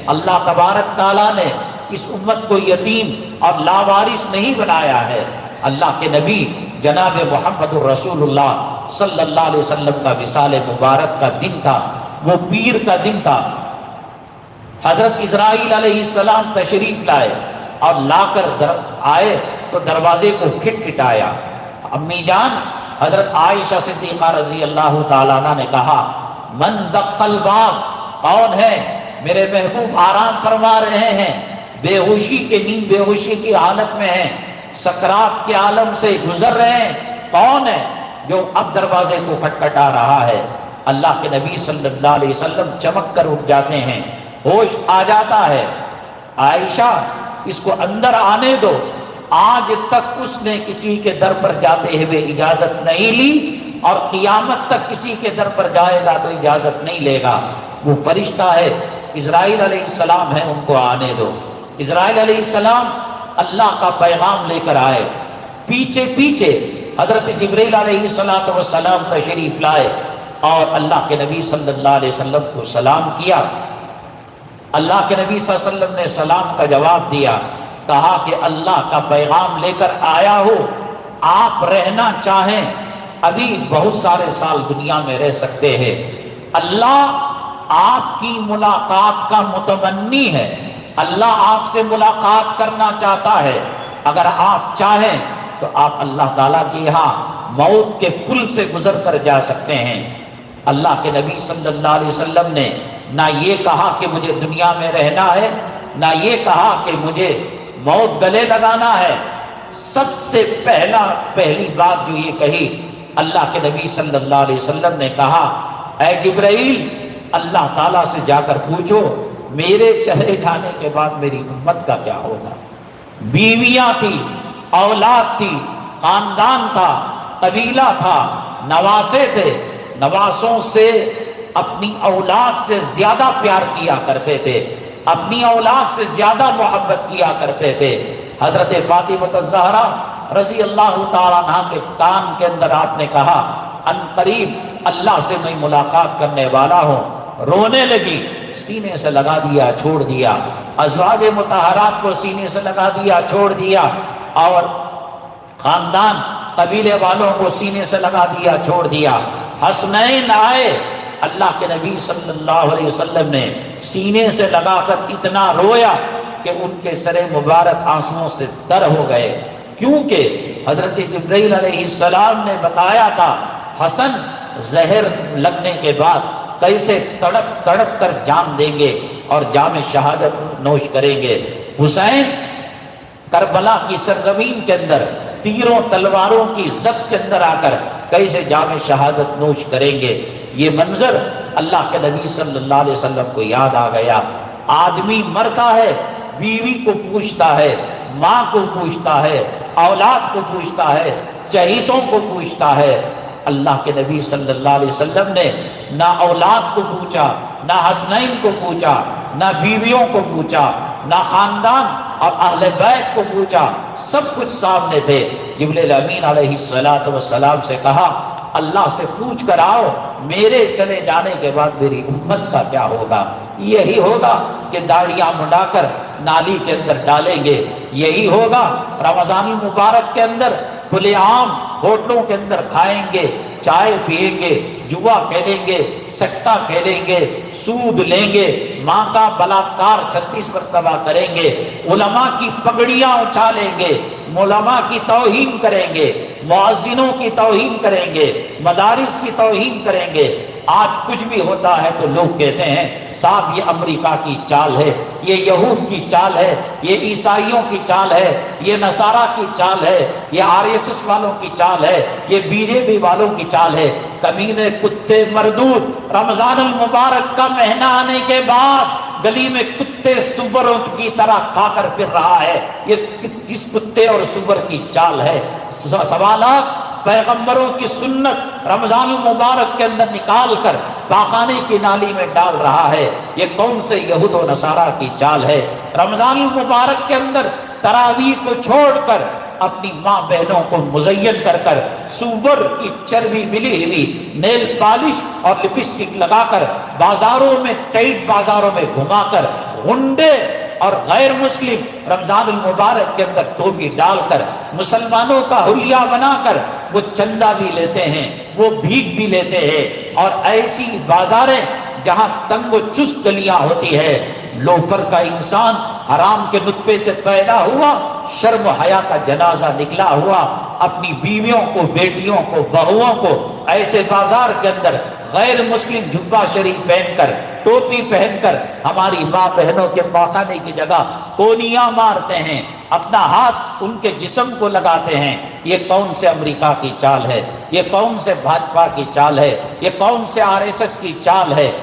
اللہ تبارک تعالیٰ نے اس امت کو یتیم اور لاوارث نہیں بنایا ہے۔ اللہ کے نبی جناب محمد الرسول اللہ صلی اللہ علیہ وسلم کا وصال مبارک کا دن تھا، وہ پیر کا دن تھا۔ حضرت اسرائیل علیہ السلام تشریف لائے اور لا کر آئے تو دروازے کو کھٹکھٹایا۔ امی جان حضرت عائشہ صدیقہ رضی اللہ تعالیٰ عنہ نے کہا، من دق الباب، کون ہے؟ میرے محبوب آرام فرما رہے ہیں، بے ہوشی کے نیند بے ہوشی کی حالت میں ہیں، سکرات کے عالم سے گزر رہے ہیں، کون ہے جو اب دروازے کو کھٹکھٹا رہا ہے؟ اللہ کے نبی صلی اللہ علیہ وسلم چمک کر اٹھ جاتے ہیں، ہوش آ جاتا ہے۔ عائشہ اس کو اندر آنے دو۔ آج تک اس نے کسی کے در پر جاتے ہوئے اجازت نہیں لی اور قیامت تک کسی کے در پر جائے گا تو اجازت نہیں لے گا۔ وہ فرشتہ ہے، اسرائیل علیہ السلام ہے، ان کو آنے دو۔ اسرائیل علیہ السلام اللہ کا پیغام لے کر آئے، پیچھے پیچھے حضرت جبریل علیہ السلام تشریف لائے اور اللہ کے نبی صلی اللہ علیہ وسلم کو سلام کیا۔ اللہ کے نبی صلی اللہ علیہ وسلم نے سلام کا جواب دیا، کہا کہ اللہ کا پیغام لے کر آیا ہو، آپ رہنا چاہیں ابھی بہت سارے سال دنیا میں رہ سکتے ہیں، اللہ آپ کی ملاقات کا متمنی ہے، اللہ آپ سے ملاقات کرنا چاہتا ہے، اگر آپ چاہیں تو آپ اللہ تعالیٰ کے یہاں موت کے پل سے گزر کر جا سکتے ہیں۔ اللہ کے نبی صلی اللہ علیہ وسلم نے نہ یہ کہا کہ مجھے دنیا میں رہنا ہے، نہ یہ کہا کہ مجھے موت گلے لگانا ہے۔ سب سے پہلی بات جو یہ کہی، اللہ کے نبی صلی اللہ علیہ وسلم نے کہا، اے جبرائیل اللہ تعالیٰ سے جا کر پوچھو میرے چلے جانے کے بعد میری امت کا کیا ہوگا۔ بیویاں تھی، اولاد تھی، خاندان تھا، قبیلہ تھا، نواسے تھے، نواسوں سے اپنی اولاد سے زیادہ پیار کیا کرتے تھے، اپنی اولاد سے زیادہ محبت کیا کرتے تھے۔ حضرت فاطمہ الزہرا رضی اللہ تعالیٰ عنہ کے کان کے اندر آپ نے کہا، ان قریب اللہ سے میں ملاقات کرنے والا ہوں۔ رونے لگی، سینے سے لگا دیا، چھوڑ دیا، ازواج مطہرات کو سینے سے لگا دیا، چھوڑ دیا، اور خاندان قبیلے والوں کو سینے سے لگا دیا، چھوڑ دیا۔ حسنین آئے، اللہ کے نبی صلی اللہ علیہ وسلم نے سینے سے لگا کر اتنا رویا کہ ان کے سر مبارک آنسوؤں سے تر ہو گئے، کیونکہ حضرت جبرائیل علیہ السلام نے بتایا تھا حسن زہر لگنے کے بعد کیسے تڑپ تڑپ کر جان دیں گے اور جام شہادت نوش کریں گے۔ حسین کربلا کی سرزمین کے اندر تیروں تلواروں کی زد کے اندر آ کر کیسے جام شہادت نوش کریں گے۔ یہ منظر اللہ کے نبی صلی اللہ علیہ وسلم کو یاد آ گیا۔ آدمی مرتا ہے، بیوی کو پوچھتا ہے، ماں کو پوچھتا ہے، اولاد کو پوچھتا ہے، چہیتوں کو پوچھتا ہے۔ اللہ کے نبی صلی اللہ علیہ وسلم نے نہ اولاد کو پوچھا، نہ حسنین کو پوچھا، نہ بیویوں کو پوچھا، نہ خاندان اور اہل بیت کو پوچھا، سب کچھ سامنے تھے۔ جبریل امین علیہ السلام سے کہا، اللہ سے پوچھ کر آؤ میرے چلے جانے کے بعد میری امت کا کیا ہوگا۔ یہی ہوگا کہ داڑیاں منڈا کر نالی کے اندر ڈالیں گے، یہی ہوگا رمضان المبارک کے اندر کھلے عام ہوٹلوں کے اندر کھائیں گے، چائے پیئیں گے، جوا کھیلیں گے، سٹا کھیلیں گے، سود لیں گے، ماں کا بلاکار 36 مرتبہ کریں گے، علماء کی پگڑیاں اچھالیں گے، علماء کی توہین کریں گے، مؤذنوں کی توہین کریں گے، مدارس کی توہین کریں گے۔ آج کچھ بھی ہوتا ہے تو لوگ کہتے ہیں صاحب یہ امریکہ کی چال ہے، یہ یہود کی چال ہے، یہ عیسائیوں کی چال ہے، یہ نصارہ کی چال ہے، یہ RSS والوں کی چال ہے، یہ BJP والوں کی چال ہے۔ کمینے کتے مردود، رمضان المبارک کا مہینہ آنے کے بعد گلی میں کتے سوروں کی طرح کھا کر پھر رہا ہے۔ یہ کس کتے اور سور کی چال ہے؟ سوالات پیغمبروں کی سنت رمضان المبارک کے اندر نکال کر پاخانے کی نالی میں ڈال رہا ہے۔ یہ کون سے یہود و نصارہ کی چال ہے؟ رمضان المبارک کے اندر تراویح کو چھوڑ کر اپنی ماں بہنوں کو مزین کر کر سور کی چربی ملی ہوئی نیل پالش اور لپسٹک لگا کر بازاروں میں ٹائٹ بازاروں میں گھما کر غنڈے اور غیر مسلم رمضان المبارک کے اندر ٹوپی ڈال کر مسلمانوں کا حلیہ بنا کر وہ چندہ بھی لیتے ہیں، وہ بھیک بھی لیتے ہیں، اور ایسی بازاریں جہاں تنگ و چست گلیاں ہوتی ہے، لوفر کا انسان حرام کے نطفے سے پیدا ہوا، شرم و حیا کا جنازہ نکلا ہوا، اپنی بیویوں کو، بیٹیوں کو، بہوؤں کو ایسے بازار کے اندر غیر مسلم جبہ شریف پہن کر، ٹوپی پہن کر ہماری ماں بہنوں کے پاخانے کی جگہ کونیاں مارتے ہیں، اپنا ہاتھ ان کے جسم کو لگاتے ہیں۔ یہ کون سے امریکہ کی چال ہے؟ یہ کون سے بھاجپا کی چال ہے؟ یہ کون سے RSS کی چال ہے؟